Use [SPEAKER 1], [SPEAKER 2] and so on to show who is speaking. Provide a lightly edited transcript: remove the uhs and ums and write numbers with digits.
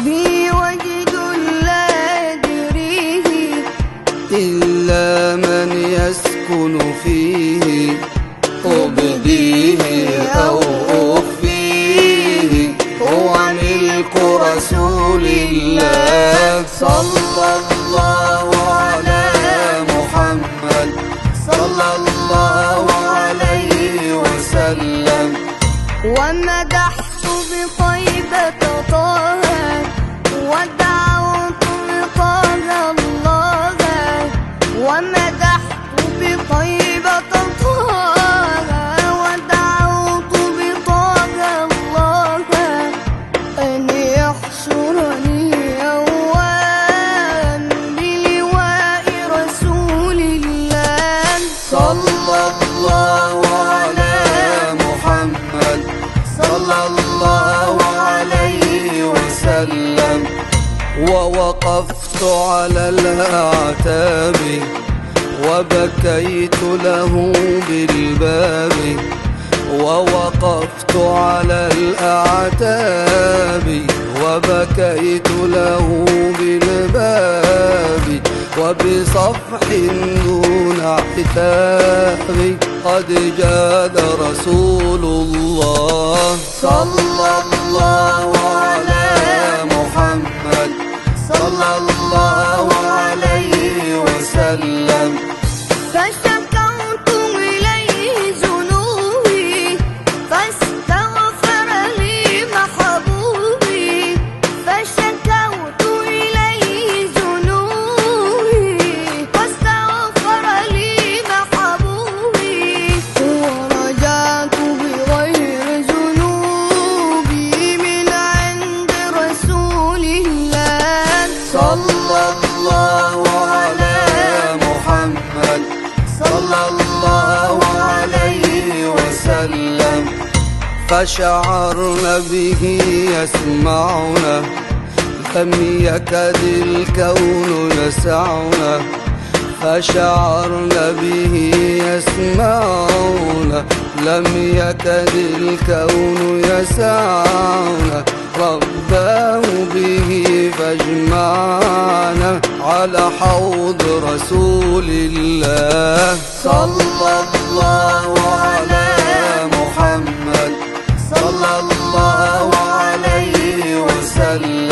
[SPEAKER 1] بي وجد لا أدريه
[SPEAKER 2] إلا من يسكن فيه، أبديه أو أخفيه، هو ملك رسول الله. صلى الله على محمد صلى الله عليه وسلم.
[SPEAKER 1] ومدحت بطيبة طه ودعوت بطه الله، ومدحت بطيبة طه ودعوت بطه الله أن يحشرني يوما بلواء رسول الله.
[SPEAKER 2] صلى الله على محمد صلى الله عليه وسلم. ووقفت على الأعتاب وبكيت له بالباب، ووقفت على الأعتاب وبكيت له بالباب، وبصفح دون عتاب قد جاد رسول الله. صلى الله على محمد صلى الله عليه وسلم.
[SPEAKER 1] فشكوت إليه ذنوبي فاستغفر لي محبوبي، فشكوت إليه ذنوبي فاستغفر لي محبوبي، ورجعت بغير ذنوبي من عند رسول الله.
[SPEAKER 2] صلى الله على محمد صلى الله عليه وسلم. فشعرنا به يسمعنا، لم يكد الكون يسعنا. فشعرنا به يسمعنا، لم يكد الكون يسعنا. رباه به فاجمعنا على حوض رسول الله. صلى الله على محمد صلى الله عليه وسلم.